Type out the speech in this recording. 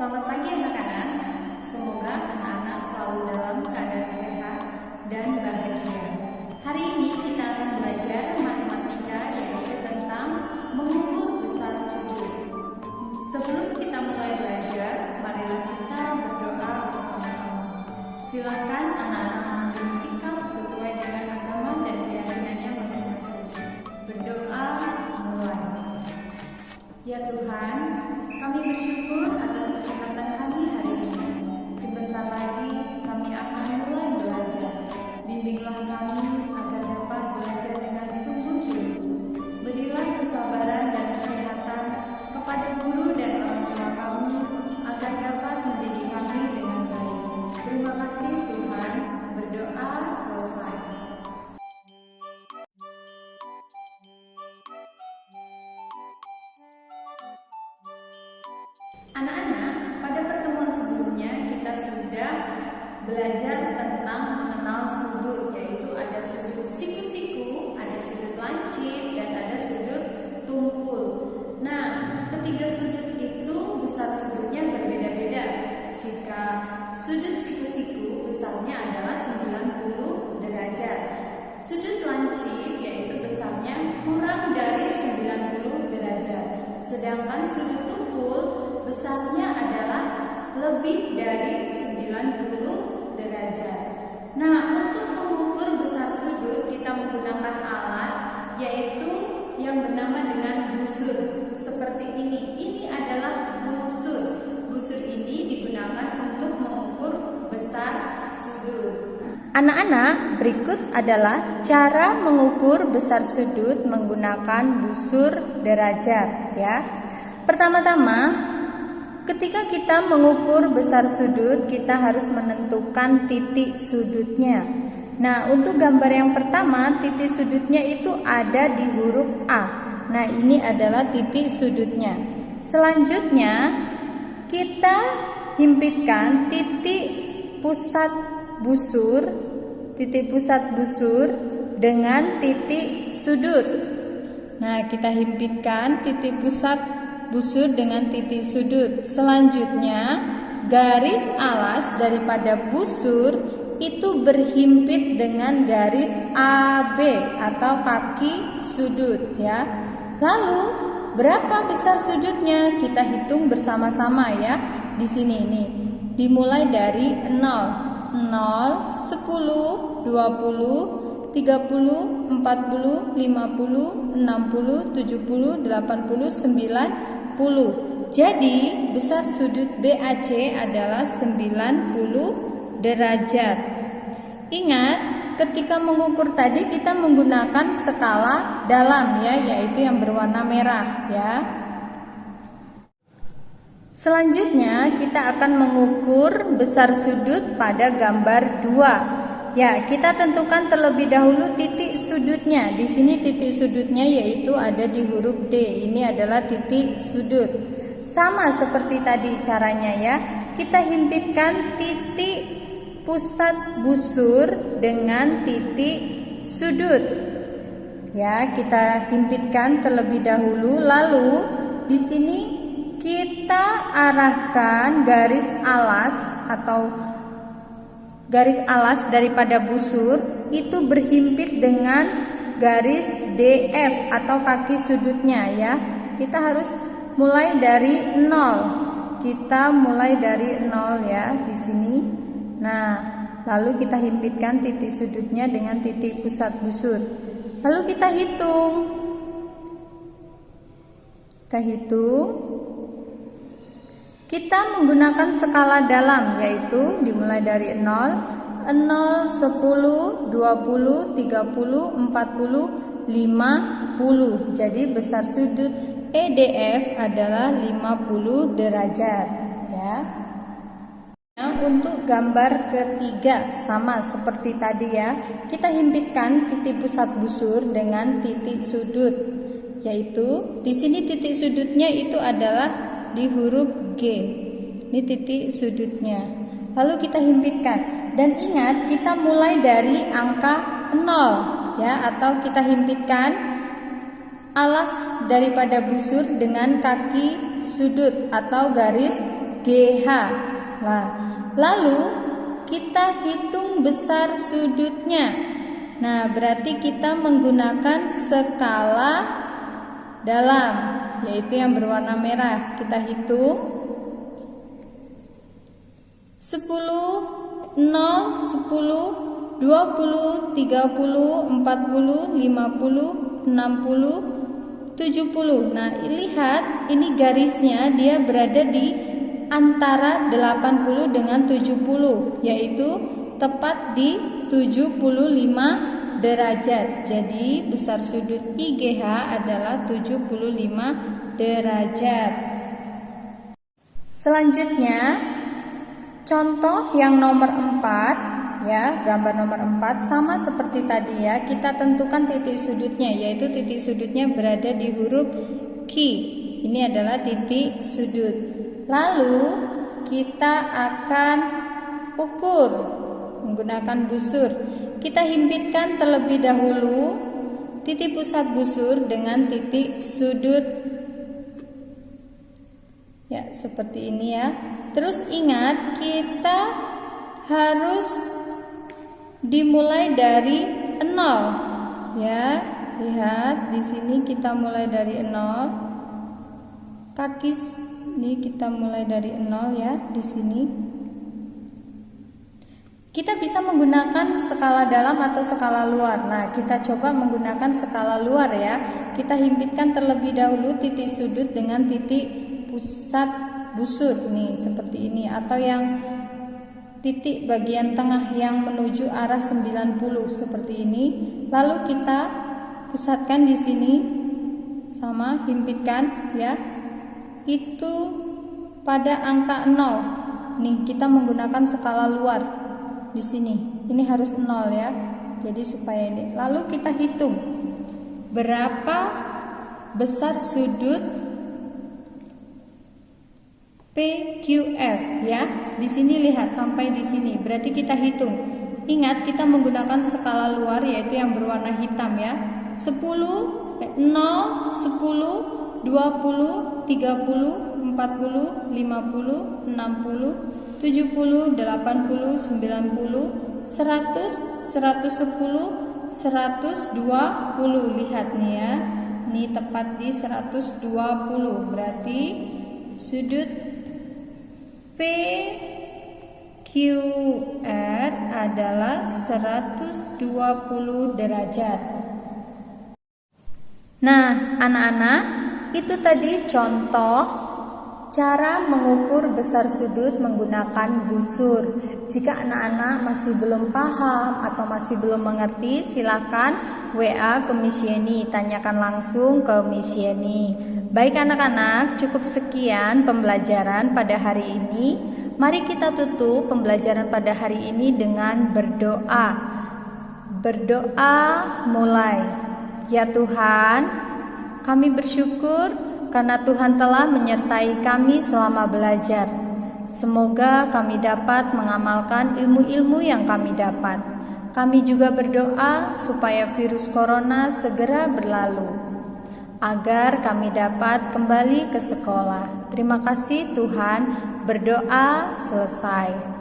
Selamat pagi anak-anak. Semoga anak-anak selalu dalam keadaan sehat dan bahagia. Hari ini kita akan belajar matematika, yaitu tentang mengukur besar sudut. Sebelum kita mulai belajar, marilah kita berdoa bersama-sama. Silakan anak-anak mengambil sikap sesuai dengan agama dan keyakinannya masing-masing. Berdoa mulai. Ya Tuhan, kami bersyukur atas kesehatan kami hari ini. Sebentar lagi kami akan mulai belajar. Bimbinglah kami agar dapat belajar dengan sungguh-sungguh. Berilah kesabaran dan kesehatan kepada guru dan orang tua kami agar dapat mendidik kami dengan baik. Terima kasih Tuhan. Berdoa selesai. Anak-anak, pada pertemuan sebelumnya kita sudah belajar tentang mengenal sudut, yaitu ada sudut siku-siku, ada sudut lancip, dan ada sudut tumpul. Nah, ketiga sudut itu besar sudutnya berbeda-beda. Jika sudut siku-siku besarnya adalah 90 derajat. Sudut lancip yaitu besarnya kurang dari 90 derajat. Sedangkan sudut tumpul besarnya adalah lebih dari 90 derajat. Nah, untuk mengukur besar sudut kita menggunakan alat yaitu yang bernama dengan busur. Seperti ini. Ini adalah busur. Busur ini digunakan untuk mengukur besar sudut. Anak-anak, berikut adalah cara mengukur besar sudut menggunakan busur derajat ya. Pertama-tama, ketika kita mengukur besar sudut, kita harus menentukan titik sudutnya. Nah, untuk gambar yang pertama, titik sudutnya itu ada di huruf A. Nah, ini adalah titik sudutnya. Selanjutnya, kita himpitkan titik pusat busur dengan titik sudut. Nah, kita himpitkan titik pusat busur dengan titik sudut. Selanjutnya, garis alas daripada busur itu berhimpit dengan garis AB atau kaki sudut ya. Lalu, berapa besar sudutnya? Kita hitung bersama-sama ya. Di sini nih. Dimulai dari 0, 10, 20, 30, 40, 50, 60, 70, 80, 90. Jadi besar sudut BAC adalah 90 derajat. Ingat, ketika mengukur tadi kita menggunakan skala dalam ya, yaitu yang berwarna merah ya. Selanjutnya kita akan mengukur besar sudut pada gambar 2. Ya, kita tentukan terlebih dahulu titik sudutnya. Di sini titik sudutnya yaitu ada di huruf D. Ini adalah titik sudut. Sama seperti tadi caranya ya. Kita himpitkan titik pusat busur dengan titik sudut. Ya, kita himpitkan terlebih dahulu. Lalu di sini kita arahkan garis alas atau garis alas daripada busur itu berhimpit dengan garis DF atau kaki sudutnya ya. Kita harus mulai dari 0. Kita mulai dari 0 ya di sini. Nah, lalu kita himpitkan titik sudutnya dengan titik pusat busur. Lalu kita hitung. Kita menggunakan skala dalam yaitu dimulai dari 0, 10, 20, 30, 40, 50. Jadi besar sudut EDF adalah 50 derajat ya. Nah, untuk gambar ketiga sama seperti tadi ya. Kita himpitkan titik pusat busur dengan titik sudut. Yaitu di sini titik sudutnya itu adalah di huruf G. Ini titik sudutnya. Lalu kita himpitkan. Dan ingat, kita mulai dari angka 0 ya, atau kita himpitkan alas daripada busur dengan kaki sudut atau garis GH. Nah, lalu kita hitung besar sudutnya. Nah, berarti kita menggunakan skala dalam, yaitu yang berwarna merah. Kita hitung 10, 0, 10, 20, 30, 40, 50, 60, 70. Nah, lihat ini garisnya dia berada di antara 80 dengan 70, yaitu tepat di 75 derajat. Jadi besar sudut IGH adalah 75 derajat. Selanjutnya contoh yang nomor 4 ya, gambar nomor 4 sama seperti tadi ya. Kita tentukan titik sudutnya, yaitu titik sudutnya berada di huruf Q. Ini adalah titik sudut. Lalu kita akan ukur menggunakan busur. Kita himpitkan terlebih dahulu titik pusat busur dengan titik sudut. Ya, seperti ini ya. Terus ingat, kita harus dimulai dari 0. Ya, lihat di sini kita mulai dari 0. Kaki ini kita mulai dari 0 ya, di sini. Kita bisa menggunakan skala dalam atau skala luar. Nah, kita coba menggunakan skala luar ya. Kita himpitkan terlebih dahulu titik sudut dengan titik pusat busur nih, seperti ini, atau yang titik bagian tengah yang menuju arah 90 seperti ini. Lalu kita pusatkan di sini, sama himpitkan ya. Itu pada angka 0. Nih, kita menggunakan skala luar. Di sini ini harus 0 ya, jadi supaya ini. Lalu kita hitung berapa besar sudut PQR ya. Di sini lihat sampai di sini, berarti kita hitung. Ingat, kita menggunakan skala luar, yaitu yang berwarna hitam ya. 10, 0, 10, 20, 30, 40, 50, 60, 70, 80, 90, 100, 110, 120. Lihat nih ya, ini tepat di 120. Berarti sudut PQR adalah 120 derajat. Nah, anak-anak, itu tadi contoh cara mengukur besar sudut menggunakan busur. Jika anak-anak masih belum paham atau masih belum mengerti, silakan WA ke Miss Yeni, tanyakan langsung ke Miss Yeni. Baik anak-anak, cukup sekian pembelajaran pada hari ini. Mari kita tutup pembelajaran pada hari ini dengan berdoa. Berdoa mulai. Ya Tuhan, kami bersyukur karena Tuhan telah menyertai kami selama belajar. Semoga kami dapat mengamalkan ilmu-ilmu yang kami dapat. Kami juga berdoa supaya virus corona segera berlalu, agar kami dapat kembali ke sekolah. Terima kasih Tuhan, berdoa selesai.